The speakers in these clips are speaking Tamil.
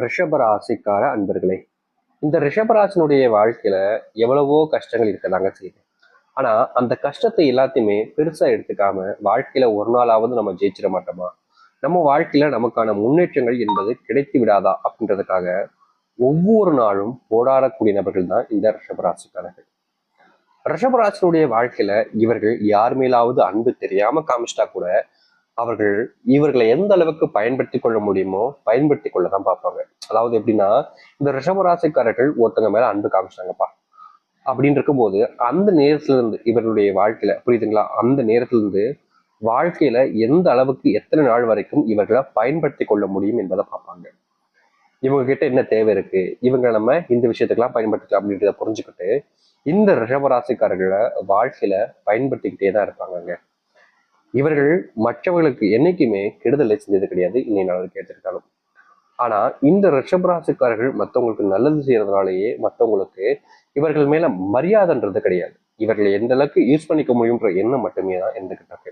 ரிஷபராசிக்கார அன்பர்களே, இந்த ரிஷபராசினுடைய வாழ்க்கையில எவ்வளவோ கஷ்டங்கள் இருக்கதாங்க செய்யுது. ஆனா அந்த கஷ்டத்தை எல்லாத்தையுமே பெருசா எடுத்துக்காம வாழ்க்கையில ஒரு நாளாவது நம்ம ஜெயிச்சிட மாட்டோமா, நம்ம வாழ்க்கையில நமக்கான முன்னேற்றங்கள் என்பது கிடைத்து விடாதா அப்படின்றதுக்காக ஒவ்வொரு நாளும் போராடக்கூடிய நபர்கள் தான் இந்த ரிஷபராசிக்காரர்கள். ரிஷபராசினுடைய வாழ்க்கையில இவர்கள் யார் மேலாவது அன்பு தெரியாம காமிச்சிட்டா கூட அவர்கள் இவர்களை எந்த அளவுக்கு பயன்படுத்தி கொள்ள முடியுமோ பயன்படுத்தி கொள்ளதான் பார்ப்பாங்க. அதாவது எப்படின்னா, இந்த ரிஷபராசிக்காரர்கள் ஒருத்தங்க மேல அன்பு காமிச்சாங்கப்பா அப்படின்னு இருக்கும்போது அந்த நேரத்துல இருந்து இவர்களுடைய வாழ்க்கையில புரியுதுங்களா, அந்த நேரத்துல இருந்து வாழ்க்கையில எந்த அளவுக்கு எத்தனை நாள் வரைக்கும் இவர்களை பயன்படுத்தி கொள்ள முடியும் என்பதை பார்ப்பாங்க. இவங்க கிட்ட என்ன தேவை இருக்கு, இவங்க நம்ம இந்த விஷயத்துக்கெல்லாம் பயன்படுத்திக்கலாம் அப்படின்றத புரிஞ்சுக்கிட்டு இந்த ரிஷபராசிக்காரர்களை வாழ்க்கையில பயன்படுத்திக்கிட்டே தான் இருப்பாங்க. இவர்கள் மற்றவர்களுக்கு என்னைக்குமே கெடுதலை செஞ்சது கிடையாது, இன்னைய நாள் கேட்டிருக்காலும். ஆனா இந்த ரிஷபராசிக்காரர்கள் மற்றவங்களுக்கு நல்லது செய்யறதுனாலேயே மற்றவங்களுக்கு இவர்கள் மேல மரியாதைன்றது கிடையாது. இவர்களை எந்த அளவுக்கு யூஸ் பண்ணிக்க முடியும்ன்ற எண்ணம் மட்டுமே தான் இருந்துகிட்டாங்க.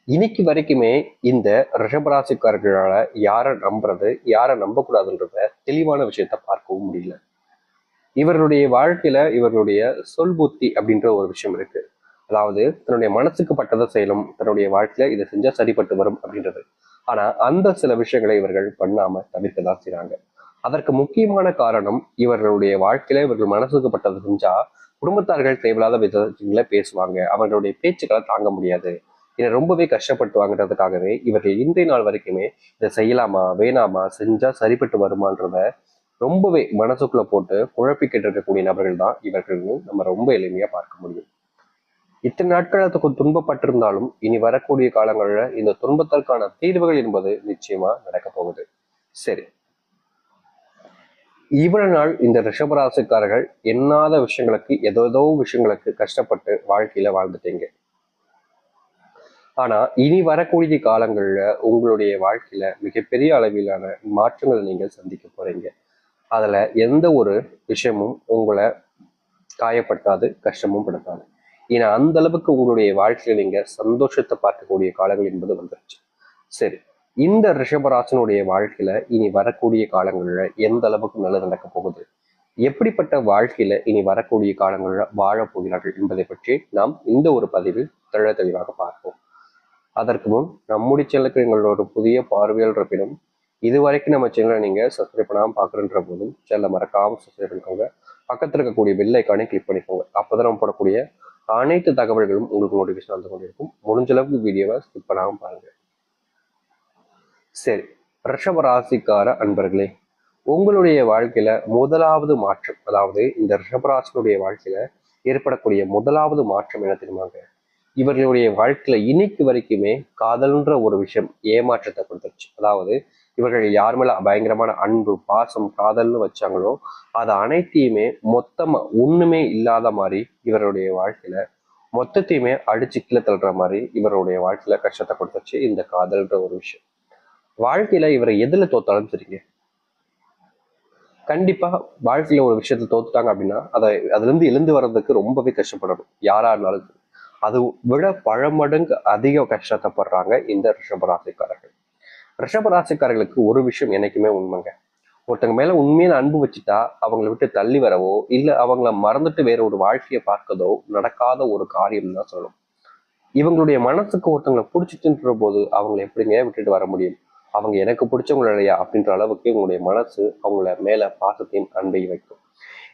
இன்னைக்கு வரைக்குமே இந்த ரிஷபராசிக்காரர்களால யாரை நம்புறது யாரை நம்பக்கூடாதுன்றத தெளிவான விஷயத்த பார்க்கவும் முடியல. இவர்களுடைய வாழ்க்கையில இவர்களுடைய சொல் புத்தி அப்படின்ற ஒரு விஷயம் இருக்கு. அதாவது தன்னுடைய மனசுக்கு பட்டதை செய்யணும், தன்னுடைய வாழ்க்கையில இதை செஞ்சா சரிப்பட்டு வரும் அப்படின்றது. ஆனா அந்த சில விஷயங்களை இவர்கள் பண்ணாம தவிர்க்க தான் செய்றாங்க. அதற்கு முக்கியமான காரணம், இவர்களுடைய வாழ்க்கையில இவர்கள் மனசுக்கு பட்டதை செஞ்சா குடும்பத்தார்கள் தேவையில்லாத விதங்களை பேசுவாங்க, அவர்களுடைய பேச்சுக்களை தாங்க முடியாது, இதை ரொம்பவே கஷ்டப்படுத்துவாங்கன்றதுக்காகவே இவர்கள் இன்றைய நாள் வரைக்குமே இதை செய்யலாமா வேணாமா செஞ்சா சரிப்பட்டு வருமானத ரொம்பவே மனசுக்குள்ள போட்டு குழப்பிக்கிட்டு இருக்கக்கூடிய நபர்கள் தான் இவர்கள்னு நம்ம ரொம்ப எளிமையா பார்க்க முடியும். இத்தனை நாட்கள் அதுக்கு துன்பப்பட்டிருந்தாலும் இனி வரக்கூடிய காலங்களில் இந்த துன்பத்திற்கான தீர்வுகள் என்பது நிச்சயமா நடக்க போகுது. சரி, இவ்வளவு நாள் இந்த ரிஷபராசிக்காரர்கள் எண்ணாத விஷயங்களுக்கு ஏதோ விஷயங்களுக்கு கஷ்டப்பட்டு வாழ்க்கையில வாழ்ந்துட்டீங்க. ஆனா இனி வரக்கூடிய காலங்கள்ல உங்களுடைய வாழ்க்கையில மிகப்பெரிய அளவிலான மாற்றங்களை நீங்கள் சந்திக்க போறீங்க. அதுல எந்த ஒரு விஷயமும் உங்களை காயப்படுத்தாது, கஷ்டமும் படுத்தாது. ஏன்னா அந்த அளவுக்கு உங்களுடைய வாழ்க்கையில நீங்க சந்தோஷத்தை பார்க்கக்கூடிய காலங்கள் என்பது வந்துருச்சு. சரி, இந்த ரிஷபராசனுடைய வாழ்க்கையில இனி வரக்கூடிய காலங்கள்ல எந்த அளவுக்கு நல்லது நடக்க போகுது, எப்படிப்பட்ட வாழ்க்கையில இனி வரக்கூடிய காலங்களில் வாழப் போகிறார்கள் என்பதை பற்றி நாம் இந்த ஒரு பதிவில் தெளிவாக பார்ப்போம். அதற்கு முன் நம்முடைய சேனலுக்கு எங்களோட புதிய பார்வையாளர் இருப்பினும் இதுவரைக்கும் நம்ம சேனலை நீங்க சப்ஸ்கிரைப் பண்ணாமல் பார்க்குறன்ற போதும் சேனலை மறக்காம சப்ஸ்கிரைப் பண்ணிக்கோங்க. பக்கத்தில் இருக்கக்கூடிய பெல் ஐக்கானை கிளிக் பண்ணிக்கோங்க. அப்போதான் நம்ம போடக்கூடிய அனைத்து தகவல்களும் உங்களுக்கு நோட்டிஃபிகேஷன் வந்து கொண்டிருக்கும். முடிஞ்ச அளவுக்கு வீடியோவை ஸ்கிப் பண்ணாமல் பாருங்க. சரி, ரிஷப ராசிக்கார அன்பர்களே, உங்களுடைய வாழ்க்கையில முதலாவது மாற்றம், அதாவது இந்த ரிஷபராசினுடைய வாழ்க்கையில ஏற்படக்கூடிய முதலாவது மாற்றம் என்ன தெரியுமாங்க? இவர்களுடைய வாழ்க்கையில இன்னைக்கு வரைக்குமே காதல்ன்ற ஒரு விஷயம் ஏமாற்றத்தை கொடுத்துருச்சு. அதாவது இவர்கள் யார் மேல பயங்கரமான அன்பு பாசம் காதல்னு வச்சாங்களோ அது அனைத்தையுமே மொத்தமா ஒண்ணுமே இல்லாத மாதிரி இவருடைய வாழ்க்கையில மொத்தத்தையுமே அடிச்சு கீழே தள்ளுற மாதிரி இவருடைய வாழ்க்கையில கஷ்டத்தை கொடுத்துருச்சு இந்த காதல்ன்ற ஒரு விஷயம். வாழ்க்கையில இவரை எதுல தோத்தாலும் சரிங்க, கண்டிப்பா வாழ்க்கையில ஒரு விஷயத்த தோத்துட்டாங்க அப்படின்னா அதுல இருந்து எழுந்து வர்றதுக்கு ரொம்பவே கஷ்டப்படணும் யாரா இருந்தாலும். அது விட பல மடங்கு அதிக கஷ்டத்தைப்படுறாங்க இந்த ரிஷபராசிக்காரர்கள். ரிஷபராசிக்காரர்களுக்கு ஒரு விஷயம் என்னைக்குமே உண்மைங்க, ஒருத்தங்க மேல உண்மையான அன்பு வச்சுட்டா அவங்களை விட்டு தள்ளி வரவோ இல்ல அவங்கள மறந்துட்டு வேற ஒரு வாழ்க்கையை பார்க்கதோ நடக்காத ஒரு காரியம் தான் சொல்லணும். இவங்களுடைய மனசுக்கு ஒருத்தங்களை பிடிச்சிட்டுன்ற போது அவங்களை எப்படிங்க விட்டுட்டு வர முடியும்? அவங்க எனக்கு பிடிச்சவங்க இல்லையா அப்படின்ற அளவுக்கு உங்களுடைய மனசு அவங்கள மேல பாசத்தையும் அன்பையும் வைக்கும்.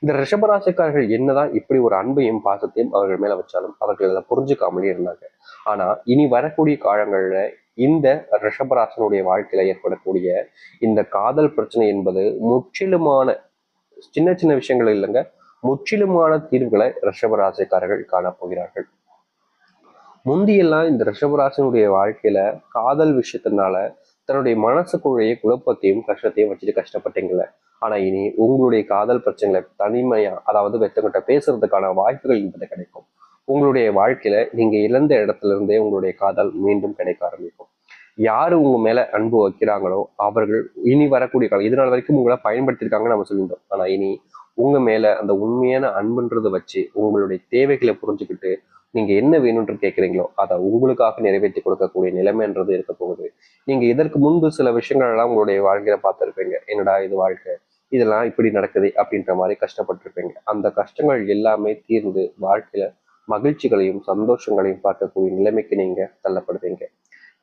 இந்த ரிஷபராசிக்காரர்கள் என்னதான் இப்படி ஒரு அன்பையும் பாசத்தையும் அவர்கள் மேல வச்சாலும் அவர்கள் அதை புரிஞ்சுக்காமலே இருந்தாங்க. ஆனா இனி வரக்கூடிய காலங்கள்ல இந்த ரிஷபராசனுடைய வாழ்க்கையில ஏற்படக்கூடிய இந்த காதல் பிரச்சனை என்பது முற்றிலுமான சின்ன சின்ன விஷயங்கள் இல்லைங்க, முற்றிலுமான தீர்வுகளை ரிஷபராசிக்காரர்கள் காணப்போகிறார்கள். முந்தியெல்லாம் இந்த ரிஷபராசினுடைய வாழ்க்கையில காதல் விஷயத்தினால தன்னுடைய மனசுக்குள்ளேயே குழப்பத்தையும் கஷ்டத்தையும் வச்சுட்டு கஷ்டப்பட்டீங்கள. ஆனா இனி உங்களுடைய காதல் பிரச்சனைகளை தனிமையா, அதாவது வெத்தங்கிட்ட பேசுறதுக்கான வாய்ப்புகள் என்பது கிடைக்கும். உங்களுடைய வாழ்க்கையில நீங்க இழந்த இடத்துல இருந்தே உங்களுடைய காதல் மீண்டும் கிடைக்க ஆரம்பிக்கும். யாரு உங்க மேல அன்பு வைக்கிறாங்களோ அவர்கள் இனி வரக்கூடிய காலம், இது நாள் வரைக்கும் உங்களை பயன்படுத்தியிருக்காங்கன்னு நம்ம சொல்லியிருந்தோம். ஆனா இனி உங்க மேல அந்த உண்மையான அன்புன்றதை வச்சு உங்களுடைய தேவைகளை புரிஞ்சுக்கிட்டு நீங்க என்ன வேணும்னு கேட்குறீங்களோ அதை உங்களுக்காக நிறைவேற்றி கொடுக்கக்கூடிய நிலைமைன்றது இருக்க போகுது. நீங்க இதற்கு முன்பு சில விஷயங்கள் எல்லாம் உங்களுடைய வாழ்க்கையில பார்த்துருப்பீங்க. என்னடா இது வாழ்க்கை, இதெல்லாம் இப்படி நடக்குது அப்படின்ற மாதிரி கஷ்டப்பட்டிருப்பீங்க. அந்த கஷ்டங்கள் எல்லாமே தீர்ந்து வாழ்க்கையில மகிழ்ச்சிகளையும் சந்தோஷங்களையும் பார்க்கக்கூடிய நிலைமைக்கு நீங்க தள்ளப்படுவீங்க.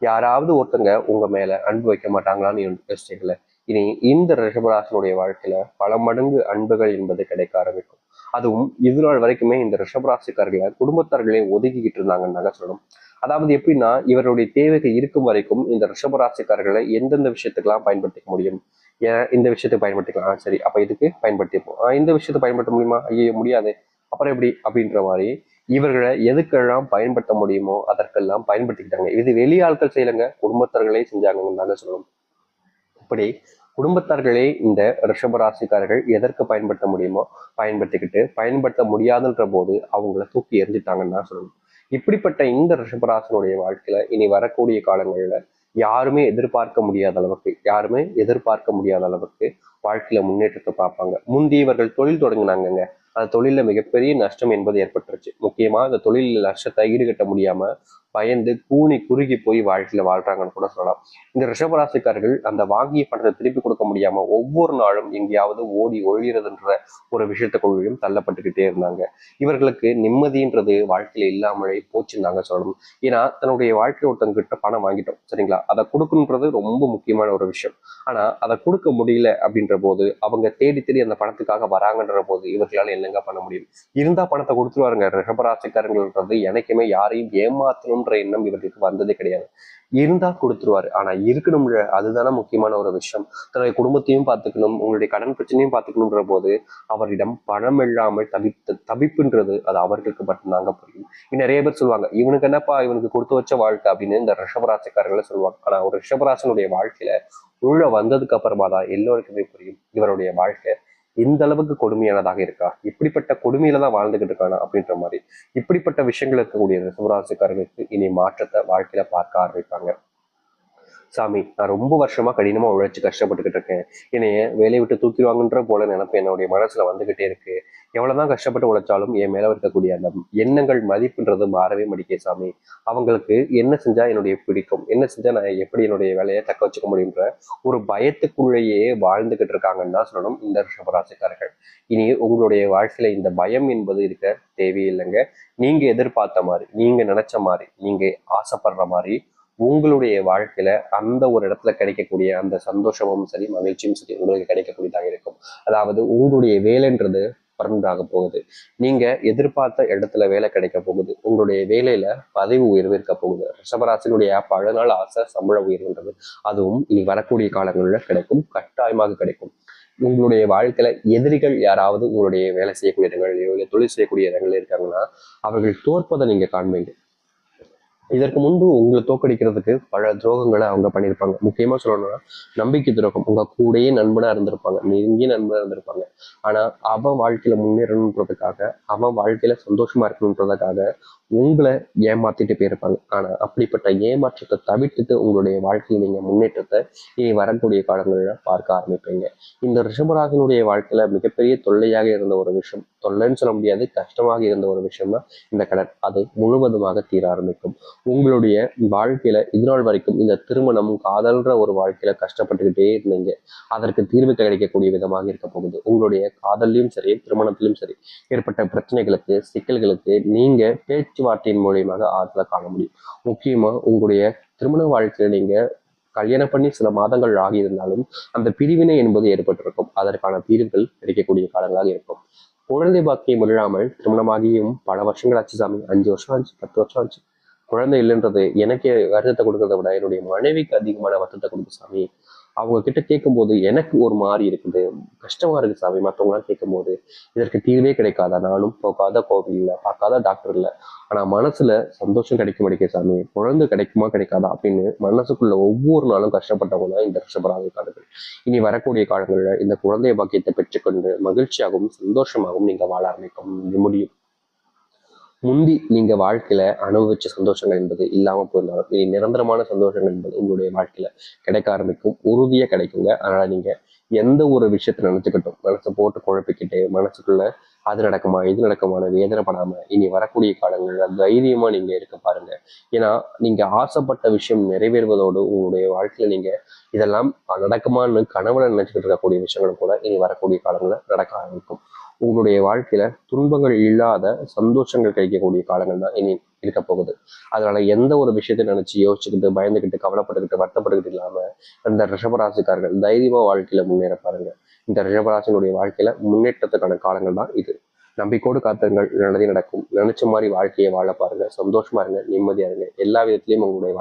யாராவது ஒருத்தங்க உங்க மேல அன்பு வைக்க மாட்டாங்களான்னு யோசிச்சீங்கள, இனி இந்த ரிஷபராசனுடைய வாழ்க்கையில பல மடங்கு அன்புகள் என்பது கிடைக்க ஆரம்பிக்கும். அதுவும் இது நாள் வரைக்குமே இந்த ரிஷபராசிக்காரர்களை குடும்பத்தார்களே ஒதுக்கிக்கிட்டு இருந்தாங்கன்னு சொல்லணும். அதாவது எப்படின்னா, இவருடைய தேவைகள் இருக்கும் வரைக்கும் இந்த ரிஷபராசிக்காரர்களை எந்தெந்த விஷயத்துக்கெல்லாம் பயன்படுத்திக்க முடியும், ஏன் இந்த விஷயத்தை பயன்படுத்திக்கலாம், சரி அப்ப இதுக்கு பயன்படுத்திப்போம், இந்த விஷயத்தை பயன்படுத்த முடியுமா, ஐயோ முடியாது, அப்புறம் எப்படி அப்படின்ற மாதிரி இவர்களை எதுக்கெல்லாம் பயன்படுத்த முடியுமோ அதற்கெல்லாம் பயன்படுத்திக்கிட்டாங்க. இது வெளியாட்கள் செய்யலைங்க, குடும்பத்தார்களே செஞ்சாங்கன்னு சொல்லணும். இப்படி குடும்பத்தார்களே இந்த ரிஷபராசிக்காரர்கள் எதற்கு பயன்படுத்த முடியுமோ பயன்படுத்திக்கிட்டு, பயன்படுத்த முடியாதுன்ற போது அவங்கள தூக்கி எறிஞ்சிட்டாங்கன்னு தான் சொல்லணும். இப்படிப்பட்ட இந்த ரிஷபராசனுடைய வாழ்க்கையில இனி வரக்கூடிய காலங்கள்ல யாருமே எதிர்பார்க்க முடியாத அளவுக்கு, வாழ்க்கையில முன்னேற்றத்தை பார்ப்பாங்க. முந்தி இவர்கள் தொழில் தொடங்கினாங்கங்க, அந்த தொழில மிகப்பெரிய நஷ்டம் என்பது ஏற்பட்டுருச்சு. முக்கியமா அந்த தொழில் நஷ்டத்தை ஈடுகட்ட முடியாம பயந்து கூனி குறுகி போய் வாழ்க்கையில வாழ்றாங்கன்னு கூட சொல்லலாம். இந்த ரிஷபராசிக்காரர்கள் அந்த வாங்கிய பணத்தை திருப்பி கொடுக்க முடியாம ஒவ்வொரு நாளும் எங்கேயாவது ஓடி ஒழிகிறதுன்ற ஒரு விஷயத்துக்குள்ளையும் தள்ளப்பட்டுக்கிட்டே இருந்தாங்க. இவர்களுக்கு நிம்மதின்றது வாழ்க்கையில இல்லாமலே போச்சுன்னாங்க சொல்லணும். ஏன்னா தன்னுடைய வாழ்க்கை ஒருத்தங்க கிட்ட பணம் வாங்கிட்டோம் சரிங்களா, அதை கொடுக்கணுன்றது ரொம்ப முக்கியமான ஒரு விஷயம். ஆனா அதை கொடுக்க முடியல அப்படின்ற போது அவங்க தேடி தேடி அந்த பணத்துக்காக வராங்கன்ற போது இவர்களால் என்னங்க பண்ண முடியும். இருந்தா பணத்தை கொடுத்துருவாருங்க. ரிஷபராசிக்காரங்கள்ன்றது எனக்குமே யாரையும் ஏமாத்தணும்ன்ற எண்ணம் இவர்களுக்கு வந்ததே கிடையாது. இருந்தா கொடுத்துருவாரு. ஆனா இருக்கணும்ல, அதுதானே முக்கியமான ஒரு விஷயம். தன்னுடைய குடும்பத்தையும் பார்த்துக்கணும், உங்களுடைய கடன் பிரச்சனையும் பார்த்துக்கணுன்ற போது அவரிடம் பணம் இல்லாமல் தவிப்புன்றது அது அவர்களுக்கு மட்டும்தாங்க புரியும். நிறைய பேர் சொல்லுவாங்க, இவனுக்கு என்னப்பா இவனுக்கு கொடுத்து வச்ச வாழ்க்கை அப்படின்னு இந்த ரிஷபராசிக்காரர்களை சொல்லுவாங்க. ஆனா ஒரு ரிஷபராசனுடைய வாழ்க்கையில உள்ள வந்ததுக்கு அப்புறமா தான் எல்லோருக்குமே புரியும் இவருடைய வாழ்க்கை இந்த அளவுக்கு கொடுமையானதாக இருக்கா, இப்படிப்பட்ட கொடுமையில தான் வாழ்ந்துகிட்டு இருக்கானா அப்படின்ற மாதிரி. இப்படிப்பட்ட விஷயங்கள் இருக்கக்கூடிய ரிஷபராசிக்காரர்களுக்கு இனி மாற்றத்தை வாழ்க்கையில பார்க்க ஆரம்பிப்பாங்க. சாமி, நான் ரொம்ப வருஷமா கடினமா உழைச்சு கஷ்டப்பட்டுக்கிட்டு இருக்கேன், என்னைய வேலையை விட்டு தூக்கிடுவாங்கன்ற போல நினைப்பு என்னுடைய மனசுல வந்துகிட்டே இருக்கு. எவ்வளவுதான் கஷ்டப்பட்டு உழைச்சாலும் என் மேல இருக்கக்கூடிய அந்த எண்ணங்கள் மதிப்புன்றது மாறவே மாட்டேங்குது சாமி. அவங்களுக்கு என்ன செஞ்சா என்னுடைய பிடிக்கும், என்ன செஞ்சா நான் எப்படி என்னுடைய வேலையை தக்க வச்சுக்க முடியுன்ற ஒரு பயத்துக்குள்ளேயே வாழ்ந்துகிட்டு இருக்காங்கன்னு தான் சொல்லணும் இந்த ரிஷபராசிக்காரர்கள். இனி உங்களுடைய வாழ்க்கையில இந்த பயம் என்பது இருக்க தேவையில்லைங்க. நீங்க எதிர்பார்த்த மாதிரி, நீங்க நினைச்ச மாதிரி, நீங்க ஆசைப்படுற மாதிரி உங்களுடைய வாழ்க்கையில அந்த ஒரு இடத்துல கிடைக்கக்கூடிய அந்த சந்தோஷமும் சரி மகிழ்ச்சியும் சரி உங்களுக்கு கிடைக்கக்கூடியதாக இருக்கும். அதாவது உங்களுடைய வேலைன்றது பர்மனெண்ட் போகுது. நீங்க எதிர்பார்த்த இடத்துல வேலை கிடைக்க போகுது. உங்களுடைய வேலையில பதவி உயர்வு இருக்க போகுது. ரிஷபராசினுடைய பல நாள் ஆசை சம்பள உயர்வுன்றது அதுவும் இனி வரக்கூடிய காலங்களில் கிடைக்கும், கட்டாயமாக கிடைக்கும். உங்களுடைய வாழ்க்கையில எதிரிகள் யாராவது உங்களுடைய வேலை செய்யக்கூடிய இடங்கள்லையோ இல்லை தொழில் செய்யக்கூடிய இடங்கள்ல இருக்காங்கன்னா அவர்கள் தோற்பதை நீங்க காண்பீங்க. இதற்கு முன்பு உங்களை தோக்கடிக்கிறதுக்கு பல துரோகங்களை அவங்க பண்ணியிருப்பாங்க. முக்கியமா சொல்லணும்னா நம்பிக்கை துரோகம். உங்க கூடயே நண்பனா இருந்திருப்பாங்க, நெருங்கிய நண்பனா இருந்திருப்பாங்க. ஆனா அவன் வாழ்க்கையில முன்னேறணுன்றதுக்காக, அவன் வாழ்க்கையில சந்தோஷமா இருக்கணுன்றதுக்காக உங்களை ஏமாத்திட்டு போயிருப்பாங்க. ஆனா அப்படிப்பட்ட ஏமாற்றத்தை தவிர்த்துட்டு உங்களுடைய வாழ்க்கையில் நீங்க முன்னேற்றத்தை இனி வரக்கூடிய காலங்களில் பார்க்க ஆரம்பிப்பீங்க. இந்த ரிஷபராசனுடைய வாழ்க்கையில மிகப்பெரிய தொல்லையாக இருந்த ஒரு விஷயம், தொல்லைன்னு சொல்ல முடியாது, கஷ்டமாக இருந்த ஒரு விஷயம்னா இந்த கடன், அது முழுவதுமாக தீர ஆரம்பிக்கும். உங்களுடைய வாழ்க்கையில இதுநாள் வரைக்கும் இந்த திருமணம் காதல்ன்ற ஒரு வாழ்க்கையில கஷ்டப்பட்டுக்கிட்டே இருந்தீங்க, அதற்கு தீர்வு கிடைக்கக்கூடிய விதமாக இருக்க போகுது. உங்களுடைய காதல்லையும் சரி திருமணத்திலும் சரி ஏற்பட்ட பிரச்சனைகளுக்கு சிக்கல்களுக்கு நீங்க பேச்சுவார்த்தையின் மூலியமாக ஆறுதலை காண முடியும். முக்கியமா உங்களுடைய திருமண வாழ்க்கையில நீங்க கல்யாணம் பண்ணி சில மாதங்கள் ஆகியிருந்தாலும் அந்த பிரிவினை என்பது ஏற்பட்டிருக்கும். அதற்கான தீர்வுகள் கிடைக்கக்கூடிய காலங்களாக இருக்கும். குழந்தை பாக்கியம் இல்லாமல் திருமணமாகியும் பல வருஷங்கள் ஆச்சு சாமி, 5 வருஷம் ஆச்சு, 10 வருஷம் ஆச்சு, குழந்தை இல்லைன்றது எனக்கு வருத்தத்தை கொடுக்கறத விட என்னுடைய மனைவிக்கு அதிகமான வருத்தத்தை கொடுக்கு சாமி. அவங்க கிட்ட கேட்கும்போது எனக்கு ஒரு மாதிரி இருக்குது, கஷ்டமா இருக்கு சாமி. மற்றவங்களாம் கேட்கும்போது இதற்கு தீர்வே கிடைக்காதா, நானும் போகாத கோவில் இல்லை, பார்க்காத டாக்டர் இல்லை, ஆனா மனசுல சந்தோஷம் கிடைக்க மாட்டேங்குது சாமி, குழந்தை கிடைக்குமா கிடைக்காதா அப்படின்னு மனசுக்குள்ள ஒவ்வொரு நாளும் கஷ்டப்பட்டவங்க தான் இந்த ரிஷபராசிக்காரர்கள். இனி வரக்கூடிய காலங்களில் இந்த குழந்தைய பாக்கியத்தை பெற்றுக்கொண்டு மகிழ்ச்சியாகவும் சந்தோஷமாகவும் நீங்க வாழ ஆரம்பிக்க முடியும். முந்தி நீங்க வாழ்க்கையில அனுபவிச்ச சந்தோஷங்கள் என்பது இல்லாம போயிருந்தாலும் இனி நிரந்தரமான சந்தோஷங்கள் என்பது உங்களுடைய வாழ்க்கையில கிடைக்க ஆரம்பிக்கும், உறுதியா கிடைக்குங்க. அதனால நீங்க எந்த ஒரு விஷயத்த நினைச்சுக்கிட்டோம் மனசை போட்டு குழப்பிக்கிட்டு மனசுக்குள்ள அது நடக்குமா இது நடக்குமான்னு வேதனைப்படாம இனி வரக்கூடிய காலங்கள்ல தைரியமா நீங்க இருக்க பாருங்க. ஏன்னா நீங்க ஆசைப்பட்ட விஷயம் நிறைவேறுவதோடு உங்களுடைய வாழ்க்கையில நீங்க இதெல்லாம் நடக்குமான்னு கனவுல நினைச்சுட்டு இருக்கக்கூடிய விஷயங்களும் கூட இனி வரக்கூடிய காலங்களில் நடக்க ஆரம்பிக்கும். உங்களுடைய வாழ்க்கையில துன்பங்கள் இல்லாத சந்தோஷங்கள் கிடைக்கக்கூடிய காலங்கள் தான் இனி இருக்க போகுது. அதனால எந்த ஒரு விஷயத்தை நினைச்சு யோசிச்சுக்கிட்டு பயந்துக்கிட்டு கவலைப்பட்டுக்கிட்டு வருத்தப்பட்டுக்கிட்டு இல்லாம இந்த ரிஷபராசிக்காரர்கள் தைரியமா வாழ்க்கையில முன்னேற பாருங்க. இந்த ரிஷபராசினுடைய வாழ்க்கையில முன்னேற்றத்துக்கான காலங்கள் தான் இது. நம்பிக்கையோடு காத்துங்கள், நல்லதே நடக்கும். நினைச்ச மாதிரி வாழ்க்கையை வாழ பாருங்க. சந்தோஷமா இருங்க, நிம்மதியா இருங்க. எல்லா விதத்திலையும் உங்களுடைய